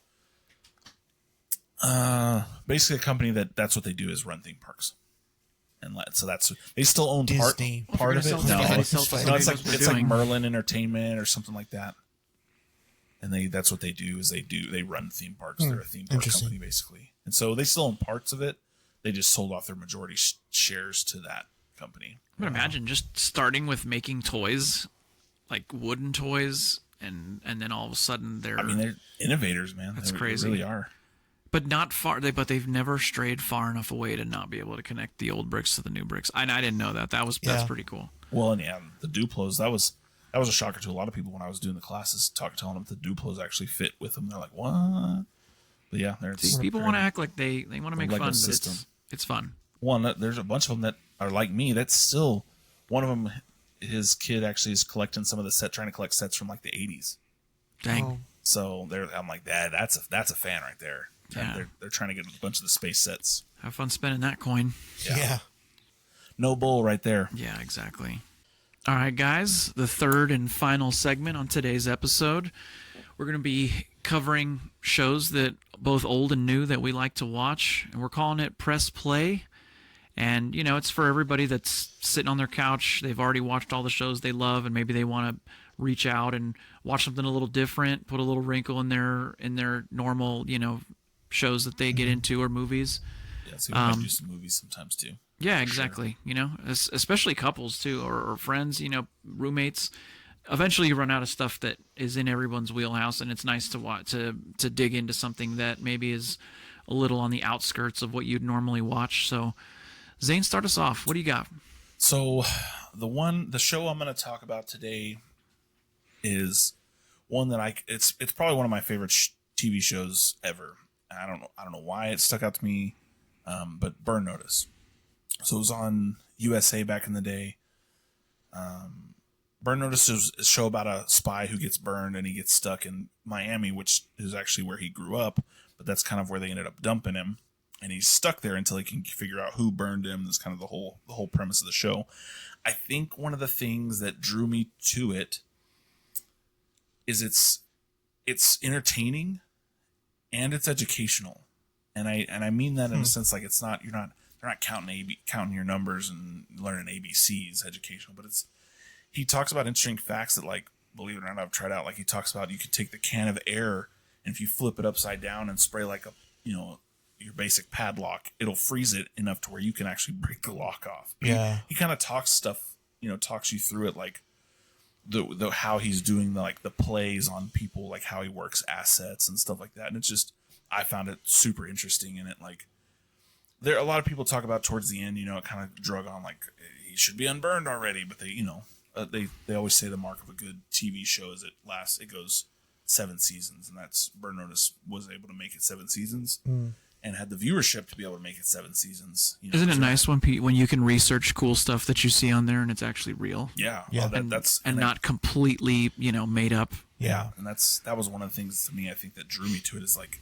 basically a company that's what they do, is run theme parks. And so they still own part of it. No, it's like Merlin Entertainment or something like that. And that's what they do, is they run theme parks. They're a theme park company basically. And so they still own parts of it. They just sold off their majority shares to that company. I would imagine just starting with making toys like wooden toys, and then all of a sudden they're. I mean, they're innovators, man. That's They crazy. really are. But not far. But they've never strayed far enough away to not be able to connect the old bricks to the new bricks. I didn't know that. That's Yeah. pretty cool. Well, and yeah, the Duplos, that was a shocker to a lot of people when I was doing the classes, telling them the Duplos actually fit with them. They're like, what? But yeah, See, people want to act like they want to make Lego fun, system. but it's fun. One, there's a bunch of them that are like me. That's still one of them. His kid actually is collecting some of the trying to collect sets from like the 80s. Dang. Oh. So I'm like, that's a fan right there. Yeah. They're trying to get a bunch of the space sets. Have fun spending that coin. Yeah. No bull right there. Yeah, exactly. All right, guys, the third and final segment on today's episode. We're going to be covering shows that both old and new that we like to watch, and we're calling it Press Play. And, it's for everybody that's sitting on their couch. They've already watched all the shows they love, and maybe they want to reach out and watch something a little different, put a little wrinkle in their normal, shows that they get into or movies. Yeah, so we might do some movies sometimes too. Yeah, exactly. Especially couples too, or friends, roommates. Eventually, you run out of stuff that is in everyone's wheelhouse, and it's nice to watch to dig into something that maybe is a little on the outskirts of what you'd normally watch. So, Zane, start us off. What do you got? So, the show I'm going to talk about today is one that it's probably one of my favorite TV shows ever. I don't know why it stuck out to me, but Burn Notice. So it was on USA back in the day. Burn Notice is a show about a spy who gets burned and he gets stuck in Miami, which is actually where he grew up, but that's kind of where they ended up dumping him. And he's stuck there until he can figure out who burned him. That's kind of the whole premise of the show. I think one of the things that drew me to it is it's entertaining and it's educational. And I mean that in a sense, like they're not counting your numbers and learning ABCs educational, but he talks about interesting facts that, like, believe it or not, I've tried out. Like, he talks about you could take the can of air and if you flip it upside down and spray like your basic padlock, it'll freeze it enough to where you can actually break the lock off. Yeah. He kind of talks you through it, like the how he's doing the plays on people, like how he works assets and stuff like that. And it's just, I found it super interesting. And it, like, there a lot of people talk about towards the end, it kind of drug on like he should be unburned already, but they always say the mark of a good TV show is it goes 7 seasons, and that's Burn Notice was able to make it 7 seasons. And had the viewership to be able to make it 7 seasons. Isn't it nice when you can research cool stuff that you see on there and it's actually real? Yeah, Yeah. Well, and not completely, made up. Yeah, and that was one of the things to me, I think, that drew me to it, is like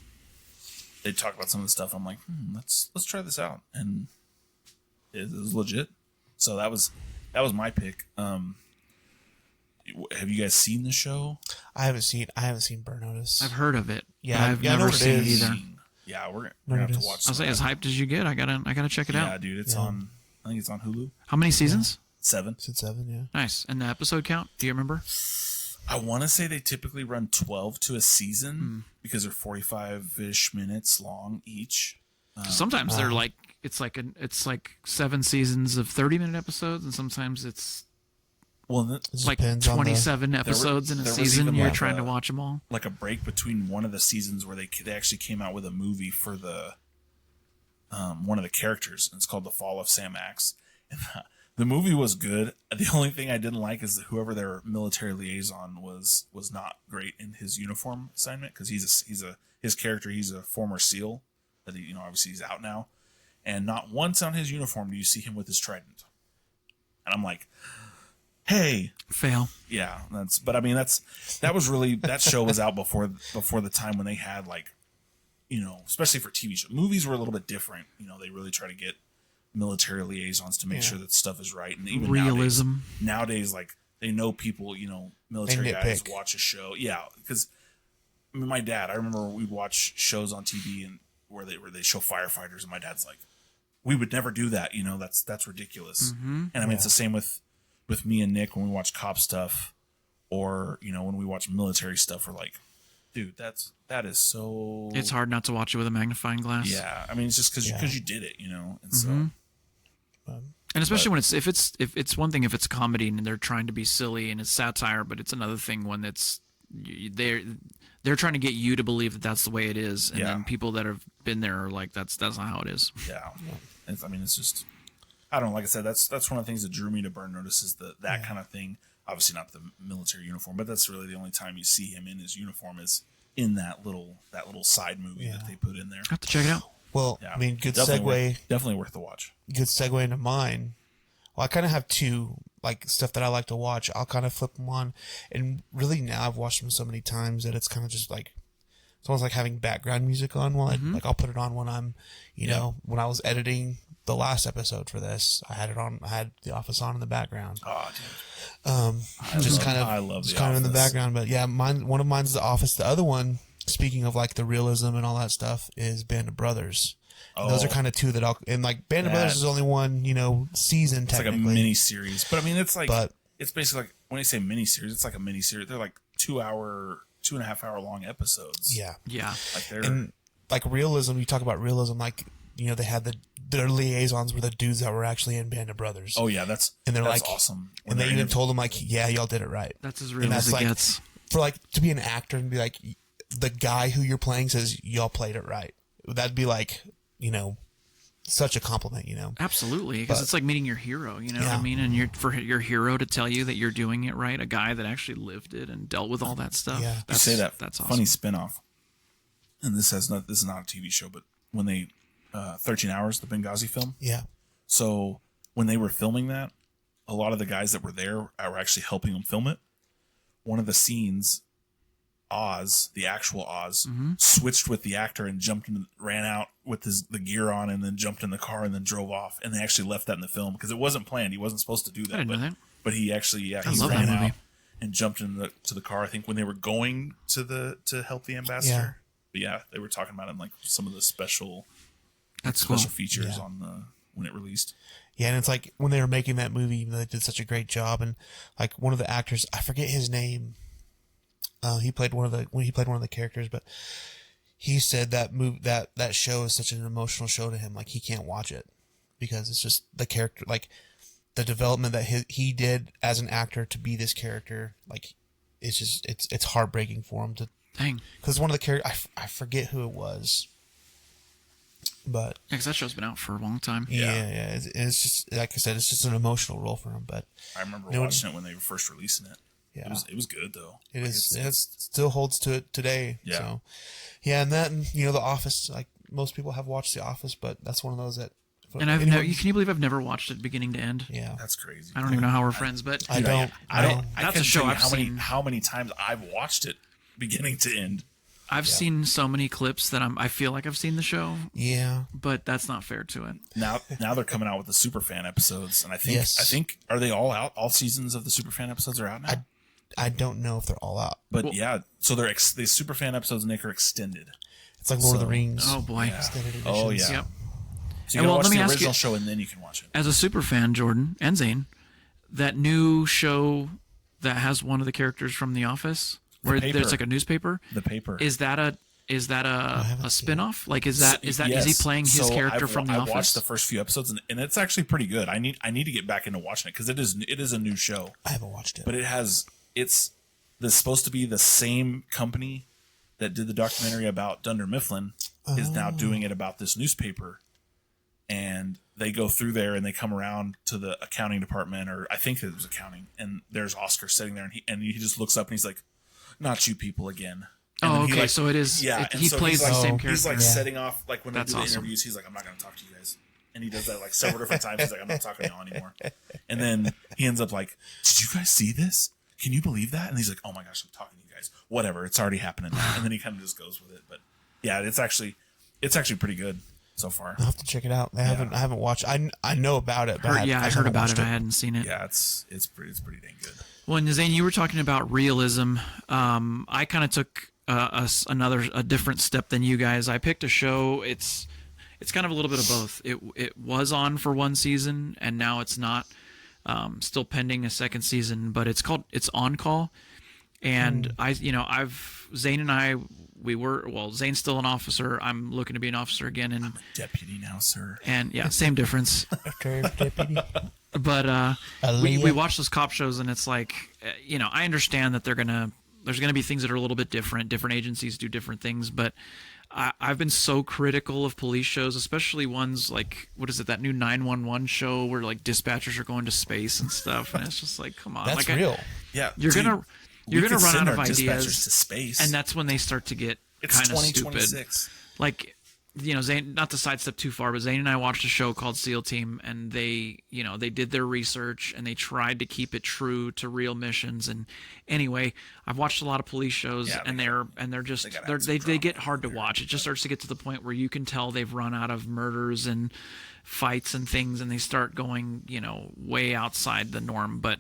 they talk about some of the stuff. I'm like, let's try this out, and it was legit. So that was my pick. Have you guys seen the show? I haven't seen Burn Notice. I've heard of it. Yeah, but I've I know never what it seen it is. either. Yeah, we're gonna have to watch. I'll say, as hyped as you get, I gotta check it out. Yeah, dude, it's on. I think it's on Hulu. How many seasons? 7. It's at 7, yeah. Nice. And the episode count? Do you remember? I want to say they typically run 12 to a season because they're 45-ish minutes long each. Sometimes they're like it's like 7 seasons of 30-minute episodes, and sometimes it's It like depends on the- 27 episodes in a there was season. even You're like trying to watch them all. like a break between one of the seasons where they actually came out with a movie for the one of the characters, and it's called The Fall of Sam Axe. And the movie was good. The only thing I didn't like is that whoever their military liaison was not great in his uniform assignment, because his character, he's a former SEAL that obviously he's out now, and not once on his uniform do you see him with his trident. And I'm like, hey, Fail. yeah, that was really, that show was out before the time when they had, like, especially for TV shows. Movies were a little bit different. They really try to get military liaisons to make sure that stuff is right. And even Realism. nowadays, like, they know people, military They guys nitpick. watch a show. Yeah, because my dad, I remember we'd watch shows on TV and where they show firefighters, and my dad's like, we would never do that. That's ridiculous. And I mean, it's the same with me and Nick when we watch cop stuff, or when we watch military stuff. We're like, dude, that is so. It's hard not to watch it with a magnifying glass. Yeah, I mean, it's just because you did it, and so. And especially when if it's one thing if it's comedy and they're trying to be silly and it's satire, but it's another thing when they're trying to get you to believe that that's the way it is, and then people that have been there are like that's not how it is. Yeah, it's just I don't know. Like I said, that's one of the things that drew me to Burn Notice is that kind of thing. Obviously not the military uniform, but that's really the only time you see him in his uniform is in that little side movie that they put in there. I have to check it out. Well, I mean, good segue. Definitely worth the watch. Good segue into mine. Well, I kind of have two, like, stuff that I like to watch. I'll kind of flip them on. And really now I've watched them so many times that it's kind of just like, it's almost like having background music on while like I'll put it on when I'm, you know, when I was editing the last episode for this, I had The Office on in the background. Oh, dude. I love just kind of in the background, but yeah, one of mine's The Office. The other one, speaking of like the realism and all that stuff, is Band of Brothers. Those are kind of two that and like Band of Brothers is only one, season technically. It's like a mini series, but I mean, it's like, it's basically like when I say mini series, it's like a mini series. They're like 2.5 hour long episodes. Yeah. Like and like realism, you talk about realism, like, they had their liaisons were the dudes that were actually in Band of Brothers. Oh yeah, that's awesome. And they even told them like, yeah, y'all did it right. That's as real as it gets. For like to be an actor and be like, the guy who you're playing says y'all played it right. That'd be like, such a compliment, Absolutely, because it's like meeting your hero, what I mean? And for your hero to tell you that you're doing it right, a guy that actually lived it and dealt with all that stuff. Yeah. That's awesome. Funny spinoff. And this is not a TV show, but when they 13 Hours, the Benghazi film. Yeah. So when they were filming that, a lot of the guys that were there were actually helping them film it. One of the scenes, Oz, the actual Oz, switched with the actor and ran out with the gear on and then jumped in the car and then drove off. And they actually left that in the film because it wasn't planned. He wasn't supposed to do that. I didn't know that. But he actually, he love ran that movie. out and jumped to the car. I think when they were going to help the ambassador. Yeah. But yeah, they were talking about it in like some of the special cool. features on when it released. Yeah, and it's like when they were making that movie, even though they did such a great job, and like one of the actors, I forget his name. He played one of the characters, but he said that show is such an emotional show to him. Like he can't watch it because it's just the character, like the development that he did as an actor to be this character. Like it's just it's heartbreaking for him to. Dang. Because one of the characters, I forget who it was. But because that show's been out for a long time. Yeah. It's just like I said, it's just an emotional role for him. But I remember watching it when they were first releasing it. Yeah, it was good though. It still holds to it today. Yeah, so, yeah, and then The Office. Like most people have watched The Office, but that's one of those that. And can you believe I've never watched it beginning to end? Yeah, that's crazy. I don't even know how we're friends, but I don't. That's a show I've seen. How many times I've watched it beginning to end. I've seen so many clips that I feel like I've seen the show. Yeah, but that's not fair to it. Now they're coming out with the Superfan episodes, and I think are they all out? All seasons of the Superfan episodes are out now. I don't know if they're all out, but so the Superfan episodes, Nick, are extended. It's like Lord of the Rings. Oh boy! Yeah. Oh yeah. Yep. So you gotta watch the original show and then you can watch it. As a super fan, Jordan and Zane, that new show that has one of the characters from The Office, where there's like a newspaper. The Paper. Is that a spinoff? Like is he playing his character from The Office? I watched the first few episodes and it's actually pretty good. I need to get back into watching it because it is a new show. I haven't watched it, but it's supposed to be the same company that did the documentary about Dunder Mifflin is now doing it about this newspaper. And they go through there and they come around to the accounting department, or I think it was accounting, and there's Oscar sitting there and he just looks up and he's like, "Not you people again." And okay, so it is. Yeah, he plays the same character. He's like setting off, like when they do the interviews, he's like, "I'm not going to talk to you guys," and he does that like several different times. He's like, "I'm not talking to y'all anymore," and then he ends up like, "Did you guys see this? Can you believe that?" And he's like, "Oh my gosh, I'm talking to you guys. Whatever, it's already happening." And then he kind of just goes with it. But yeah, it's actually pretty good so far. I'll have to check it out. I haven't watched. I know about it. But I heard about it. I hadn't seen it. Yeah, it's pretty dang good. Well, and Zane, you were talking about realism. I kind of took a different step than you guys. I picked a show. It's kind of a little bit of both. It was on for one season and now it's not. Still pending a second season, but it's On Call. And Zane and I Zane's still an officer. I'm looking to be an officer again, and Deputy now, sir. and yeah, same difference. Deputy. But we watch those cop shows, and it's like, I understand that there's gonna be things that are a little bit different. Different agencies do different things, but I've been so critical of police shows, especially ones like, what is it, that new 911 show where like dispatchers are going to space and stuff, and it's just like, come on, That's like, real. Yeah, you're gonna run out of ideas to space, and that's when they start to get kind of stupid. Like, Zane, not to sidestep too far, but Zane and I watched a show called SEAL Team, and they did their research and they tried to keep it true to real missions. And anyway, I've watched a lot of police shows, and they get hard to watch. It just starts to get to the point where you can tell they've run out of murders and fights and things, and they start going, way outside the norm. But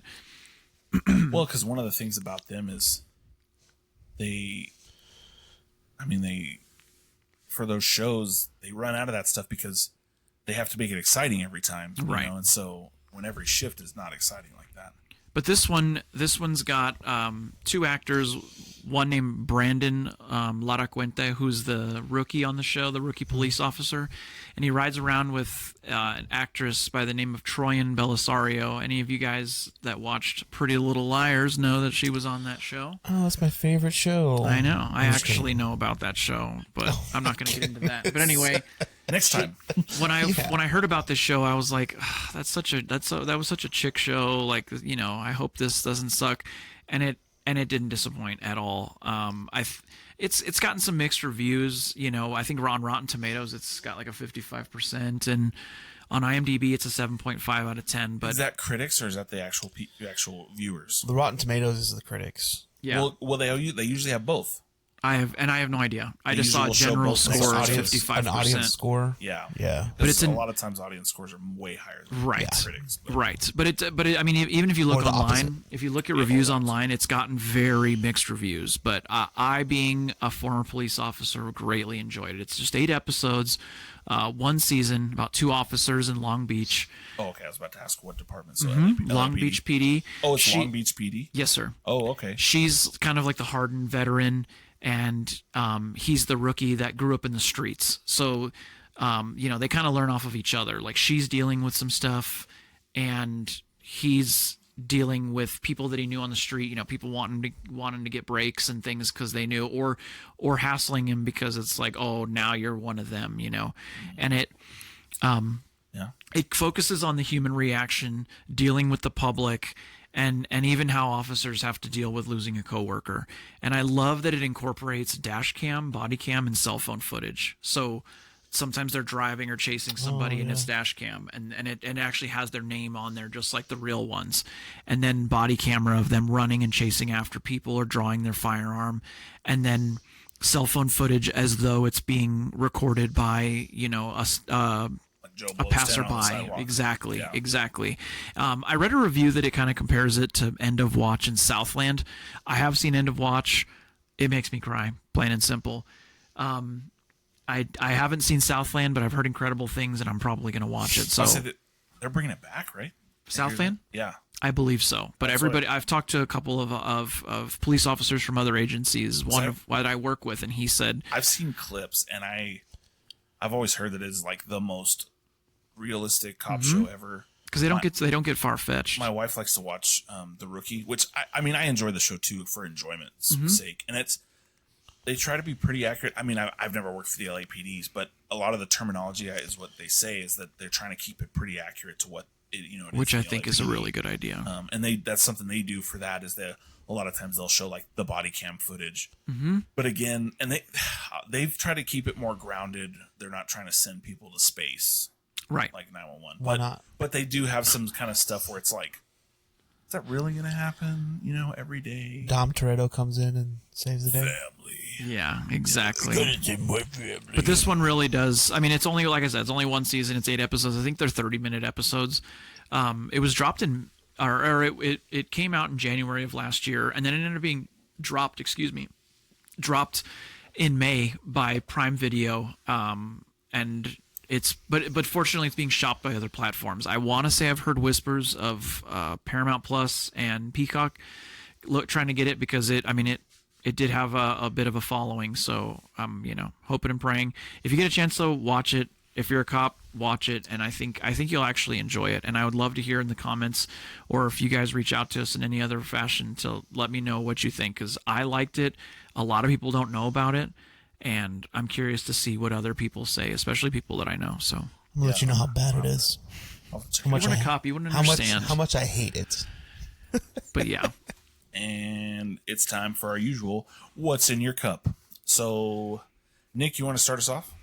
well, because one of the things about them is for those shows, they run out of that stuff because they have to make it exciting every time, right? And so when every shift is not exciting like that. But this one's got two actors, one named Brandon Laracuente, who's the rookie on the show, the rookie police officer, and he rides around with an actress by the name of Troyan Belisario. Any of you guys that watched Pretty Little Liars know that she was on that show? Oh, that's my favorite show. I know. I actually know about that show, but I'm not going to get into that. But anyway, next time when I heard about this show, I was like, that was such a chick show. Like, I hope this doesn't suck, and it didn't disappoint at all. It's gotten some mixed reviews. I think on Rotten Tomatoes it's got like a 55%, and on IMDb it's a 7.5 out of 10. But is that critics or is that the actual viewers? The Rotten Tomatoes is the critics. Yeah. Well, they usually have both. I have no idea. I just saw a general score of 55%. An audience score. Yeah. But it's a lot of times audience scores are way higher than critics. Right. But I mean, even if you look online, if you look at reviews online, it's gotten very mixed reviews. But I, being a former police officer, greatly enjoyed it. It's just 8 episodes, one season, about 2 officers in Long Beach. Oh, okay. I was about to ask what department. So Long Beach PD. Oh, it's Long Beach PD? Yes, sir. Oh, okay. She's kind of like the hardened veteran, and he's the rookie that grew up in the streets. So, they kind of learn off of each other. Like, she's dealing with some stuff, and he's dealing with people that he knew on the street. People wanting to get breaks and things because they knew, or hassling him because it's like, oh, now you're one of them. And it. It focuses on the human reaction, dealing with the public, and even how officers have to deal with losing a coworker. And I love that it incorporates dash cam, body cam, and cell phone footage. So sometimes they're driving or chasing somebody and it's dash cam, and it actually has their name on there just like the real ones. And then body camera of them running and chasing after people or drawing their firearm, and then cell phone footage as though it's being recorded by a passerby. Exactly. I read a review that it kind of compares it to End of Watch and Southland. I have seen End of Watch. It makes me cry, plain and simple. I haven't seen Southland, but I've heard incredible things, and I'm probably going to watch it. So they're bringing it back, right? Southland? Yeah, I believe so. But I've talked to a couple of police officers from other agencies, one of what I work with, and he said, I've seen clips, and I've always heard that it's like the most realistic cop show ever, because they don't get far fetched. My wife likes to watch The Rookie, which I mean I enjoy the show too for enjoyment's sake, and they try to be pretty accurate. I mean I've never worked for the LAPDs, but a lot of the terminology is what they say is that they're trying to keep it pretty accurate to what it which I think is a really good idea. And that's something they do for that is that a lot of times they'll show like the body cam footage, but again, and they've tried to keep it more grounded. They're not trying to send people to space. Right. Like 911. Why not? But they do have some kind of stuff where it's like, is that really going to happen, every day? Dom Toretto comes in and saves the day. Family. Yeah, exactly. But this one really does. I mean, it's only, like I said, it's only one season. It's 8 episodes. I think they're 30-minute episodes. It was dropped it came out in January of last year, and then it ended up being dropped in May by Prime Video. And but fortunately it's being shopped by other platforms. I want to say I've heard whispers of Paramount Plus and Peacock trying to get it because it did have a bit of a following. So I'm hoping and praying. If you get a chance though, watch it. If you're a cop, watch it, and I think you'll actually enjoy it. And I would love to hear in the comments, or if you guys reach out to us in any other fashion, to let me know what you think, because I liked it. A lot of people don't know about it, and I'm curious to see what other people say, especially people that I know. So I'm gonna let you know how bad it is. How you weren't a cop, you wouldn't understand. How much I hate it. But yeah. And it's time for our usual What's in Your Cup. So, Nick, you want to start us off?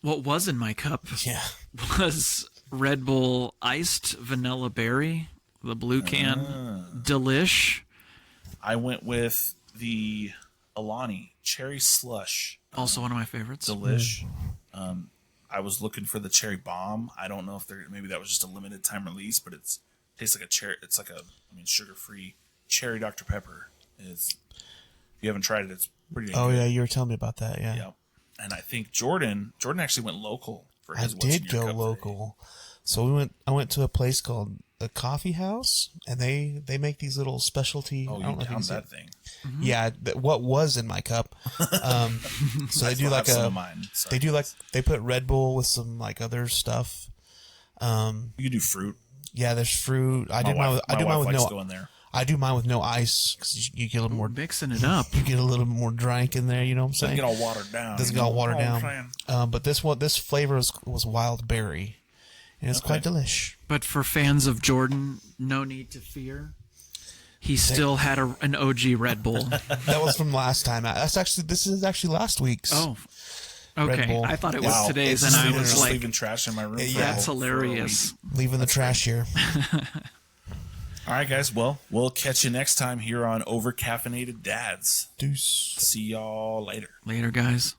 What was in my cup was Red Bull Iced Vanilla Berry, the blue can. Delish. I went with the Alani Cherry Slush. Also one of my favorites. Delish. I was looking for the Cherry Bomb. I don't know if maybe that was just a limited time release, but it tastes like a cherry. It's like sugar-free cherry Dr. Pepper. If you haven't tried it, it's pretty good. Oh yeah, you were telling me about that. Yeah. Yep. And I think Jordan actually went local for his. I did go local. So I went to a place called the Coffee House, and they make these little specialty. Oh, you downed that thing. Mm-hmm. Yeah, what was in my cup. So they do they put Red Bull with some like other stuff. You can do fruit. Yeah, there's fruit. I do mine with no ice, because you get a little more mixing it up. You get a little more drink in there. You know what I'm saying? Doesn't get all watered down. Doesn't get all watered down. But this flavor was wild berry, and it's quite delish. But for fans of Jordan, no need to fear. He still had an OG Red Bull. That was from last time. This is actually last week's. Oh, okay. I thought it was today's, and I was like, leaving trash in my room. Yeah, that's hilarious. Leaving the trash here. All right, guys. Well, we'll catch you next time here on Over-Caffeinated Dads. Deuce. See y'all later. Later, guys.